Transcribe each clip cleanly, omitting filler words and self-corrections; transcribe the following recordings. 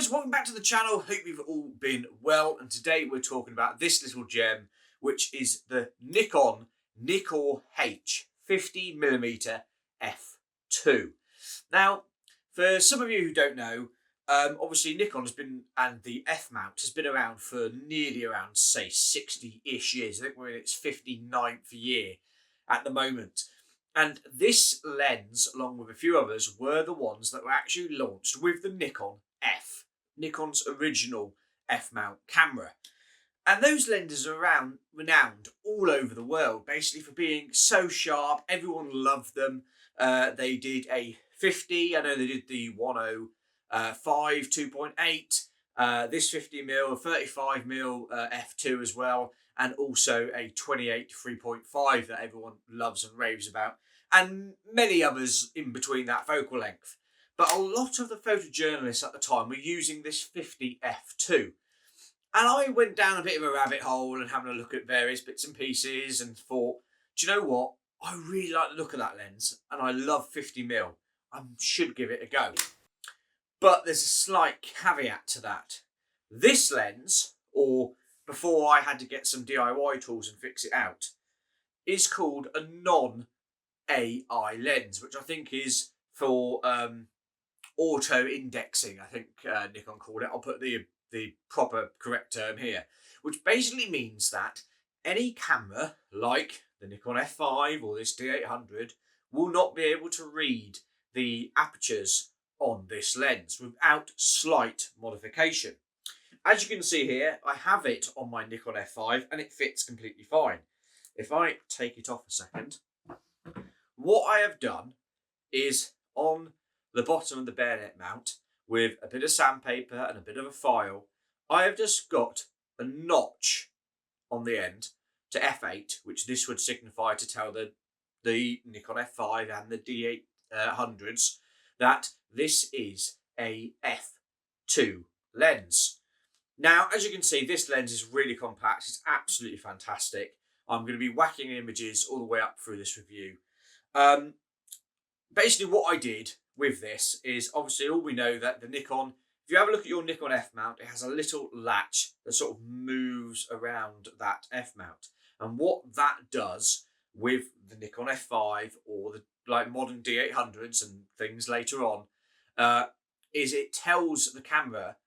guys, welcome back to the channel. Hope you've all been well, and today we're talking about this little gem, which is the Nikon Nikkor-H 50mm f2. Now, for some of you who don't know, obviously Nikon has been, and the F mount has been around for nearly around, say, 60-ish years. I think we're in its 59th year at the moment. And this lens, along with a few others, were the ones that were actually launched with the Nikon F, Nikon's original F-mount camera. And those lenses are renowned all over the world, basically for being so sharp. Everyone loved them. They did a 50, I know they did the 105 2.8, this 50mm, a 35mm f2 as well, and also a 28 3.5 that everyone loves and raves about, and many others in between that focal length. But a lot of the photojournalists at the time were using this 50 f2. And I went down a bit of a rabbit hole and having a look at various bits and pieces and thought, do you know what? I really like the look of that lens and I love 50mm. I should give it a go. But there's a slight caveat to that. This lens, or before I had to get some DIY tools and fix it out, is called a non-AI lens, which I think is for auto indexing, I think Nikon called it. I'll put the proper correct term here, which basically means that any camera like the Nikon F5 or this D800 will not be able to read the apertures on this lens without slight modification. As you can see here, I have it on my Nikon F5 and it fits completely fine. If I take it off a second, what I have done is on the bottom of the bayonet mount, with a bit of sandpaper and a bit of a file, I have just got a notch on the end to f8, which this would signify to tell the Nikon F5 and the D800s that this is a f2 lens. Now, as you can see, this lens is really compact. It's absolutely fantastic. I'm going to be whacking images all the way up through this review. Basically, what I did with this is, obviously, all we know that the Nikon, if you have a look at your Nikon F mount, it has a little latch that sort of moves around that F mount. And what that does with the Nikon F5 or the like modern D800s and things later on, is it tells the camera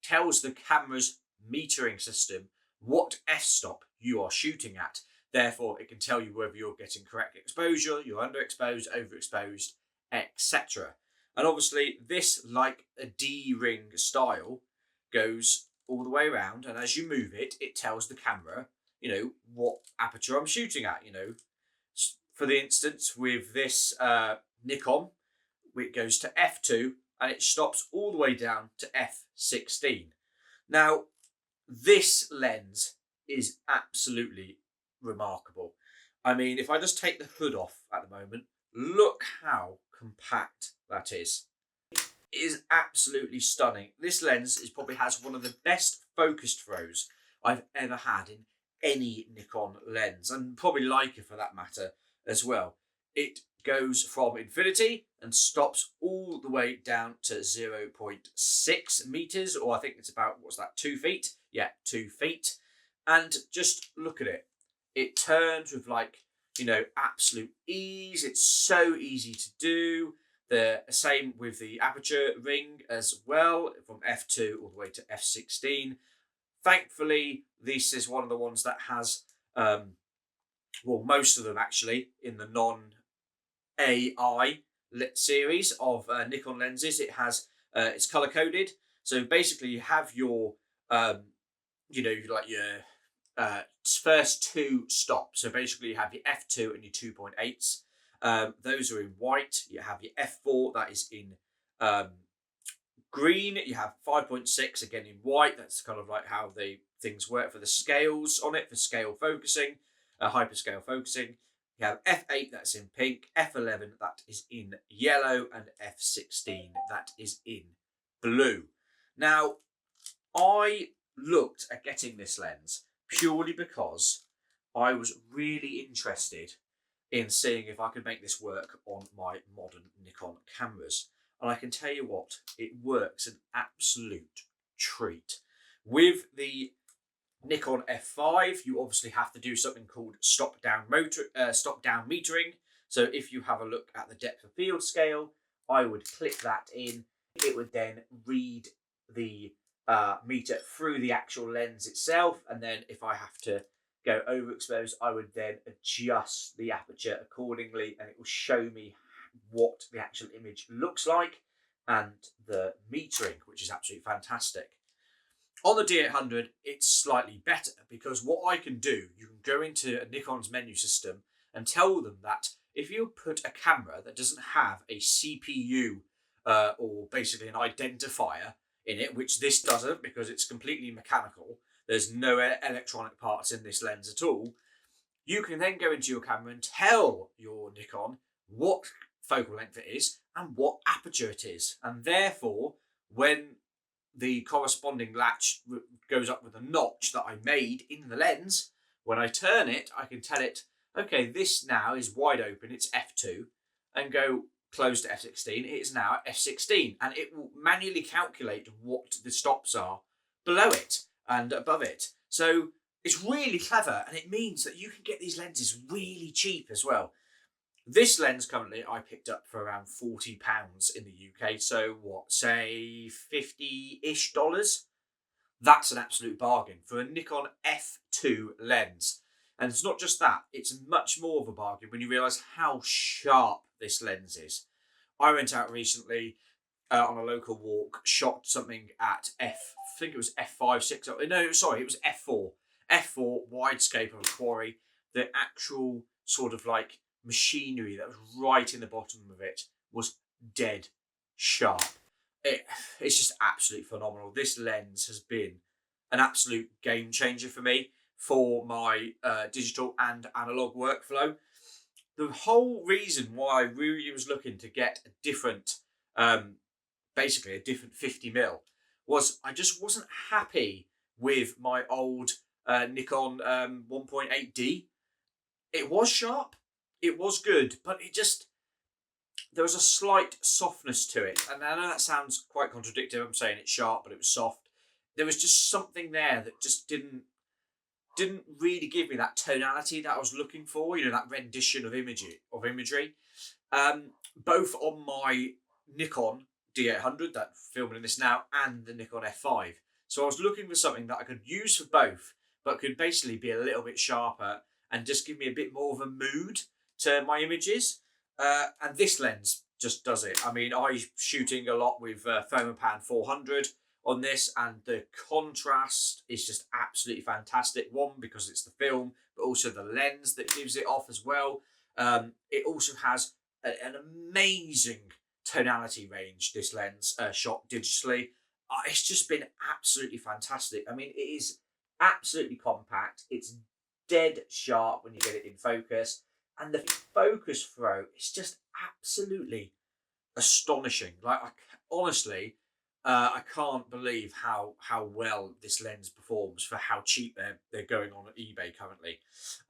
tells the camera's metering system what f-stop you are shooting at. Therefore, it can tell you whether you're getting correct exposure, you're underexposed, overexposed, etc. And obviously, this, like a D-ring style, goes all the way around. And as you move it, it tells the camera, what aperture I'm shooting at. For the instance, with this Nikon, it goes to f2 and it stops all the way down to f16. Now, this lens is absolutely remarkable. I mean, if I just take the hood off at the moment, look how compact that is. It is absolutely stunning. This lens probably has one of the best focused throws I've ever had in any Nikon lens, and probably Leica for that matter as well. It goes from infinity and stops all the way down to 0.6 meters, or I think it's about, what's that, 2 feet? Yeah, 2 feet. And just look at it. It turns with absolute ease. It's so easy to do. The same with the aperture ring as well, from f2 all the way to f16. Thankfully, this is one of the ones that has, most of them actually, in the non-AI series of Nikon lenses. It has, it's color coded. So basically, you have your, your first two stops. So basically, you have your f2 and your 2.8s. Those are in white. You have your f4, that is in green. You have 5.6 again in white. That's kind of like how things work for the scales on it, for scale focusing, hyperscale focusing. You have f8, that's in pink, f11, that is in yellow, and f16, that is in blue. Now, I looked at getting this lens purely because I was really interested in seeing if I could make this work on my modern Nikon cameras. And I can tell you what, it works an absolute treat. With the Nikon F5, you obviously have to do something called stop down metering. So if you have a look at the depth of field scale, I would click that in. It would then read the meter through the actual lens itself, and then if I have to go overexposed, I would then adjust the aperture accordingly, and it will show me what the actual image looks like and the metering, which is absolutely fantastic. On the D800, it's slightly better because what I can do, you can go into a Nikon's menu system and tell them that if you put a camera that doesn't have a CPU or basically an identifier in it, which this doesn't because it's completely mechanical, there's no electronic parts in this lens at all, you can then go into your camera and tell your Nikon what focal length it is and what aperture it is. And therefore, when the corresponding latch goes up with a notch that I made in the lens, when I turn it, I can tell it, okay, this now is wide open, it's f2, and go close to f16, it is now at f16, and it will manually calculate what the stops are below it and above it. So it's really clever, and it means that you can get these lenses really cheap as well. This lens currently I picked up for around £40 in the UK, so what, say $50-ish? That's an absolute bargain for a Nikon F2 lens. And it's not just that, it's much more of a bargain when you realise how sharp this lens is. I went out recently on a local walk, shot something at I think it was F5, 6, no, sorry, it was F4. F4, widescape of a quarry. The actual sort of like machinery that was right in the bottom of it was dead sharp. It's just absolutely phenomenal. This lens has been an absolute game changer for me for my digital and analog workflow. The whole reason why I really was looking to get a different, basically a different 50mm, was I just wasn't happy with my old Nikon 1.8D. It was sharp, it was good, but there was a slight softness to it. And I know that sounds quite contradictory. I'm saying it's sharp, but it was soft. There was just something there that just didn't really give me that tonality that I was looking for, that rendition of imagery. Both on my Nikon D800, that filming in this now, and the Nikon F5. So I was looking for something that I could use for both, but could basically be a little bit sharper and just give me a bit more of a mood to my images. And this lens just does it. I mean, I'm shooting a lot with Fomapan 400 on this, and the contrast is just absolutely fantastic. One, because it's the film, but also the lens that gives it off as well. It also has an amazing tonality range, this lens, shot digitally. It's just been absolutely fantastic. I mean, it is absolutely compact. It's dead sharp when you get it in focus. And the focus throw is just absolutely astonishing. Like, honestly, I can't believe how well this lens performs for how cheap they're going on at eBay currently.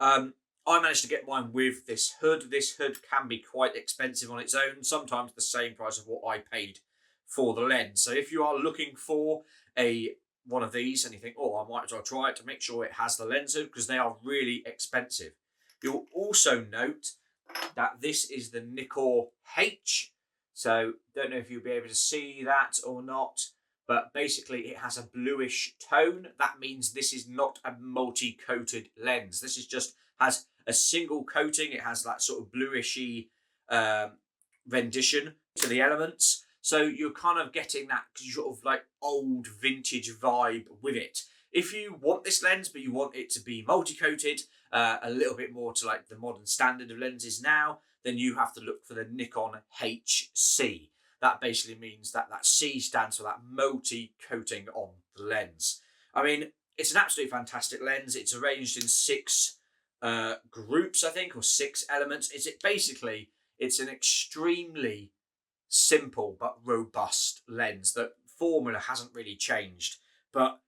I managed to get mine with this hood. This hood can be quite expensive on its own, sometimes the same price of what I paid for the lens. So if you are looking for one of these and you think, oh, I might as well try it, to make sure it has the lens hood, because they are really expensive. You'll also note that this is the Nikkor-H. So don't know if you'll be able to see that or not, but basically it has a bluish tone. That means this is not a multi-coated lens. This is just has a single coating. It has that sort of bluishy rendition to the elements. So you're kind of getting that sort of like old vintage vibe with it. If you want this lens, but you want it to be multi-coated, a little bit more to like the modern standard of lenses now, then you have to look for the Nikkor-HC. That basically means that C stands for that multi-coating on the lens. I mean, it's an absolutely fantastic lens. It's arranged in 6 groups, I think, or 6 elements. It's an extremely simple but robust lens. The formula hasn't really changed, but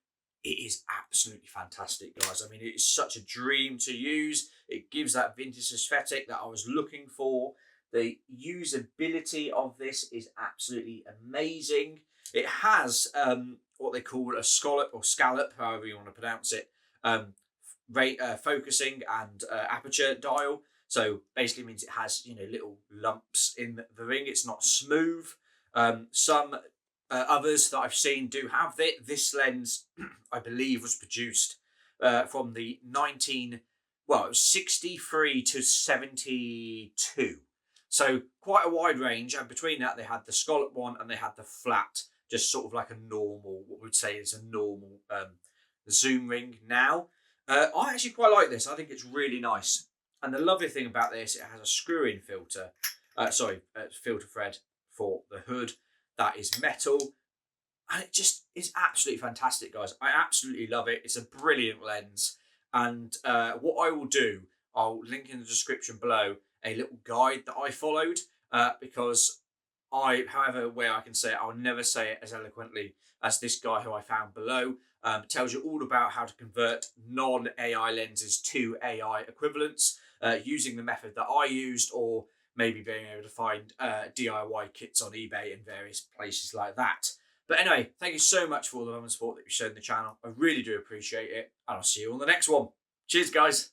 it is absolutely fantastic, guys. I mean, it is such a dream to use. It gives that vintage aesthetic that I was looking for. The usability of this is absolutely amazing. It has what they call a scallop, however you want to pronounce it, focusing and aperture dial. So basically means it has, you know, little lumps in the ring. It's not smooth. Some others that I've seen do have it. This lens, I believe, was produced from the it was 63 to 72. So quite a wide range, and between that they had the scallop one and they had the flat, just sort of like a normal, what we would say is a normal zoom ring now. I actually quite like this. I think it's really nice. And the lovely thing about this, it has a screw-in filter, filter thread for the hood that is metal. And it just is absolutely fantastic, guys. I absolutely love it. It's a brilliant lens. And what I will do, I'll link in the description below a little guide that I followed because however way I can say it, I'll never say it as eloquently as this guy who I found below. Tells you all about how to convert non-AI lenses to AI equivalents using the method that I used, or maybe being able to find DIY kits on eBay and various places like that. But anyway, thank you so much for all the love and support that you've shown the channel. I really do appreciate it, and I'll see you on the next one. Cheers, guys.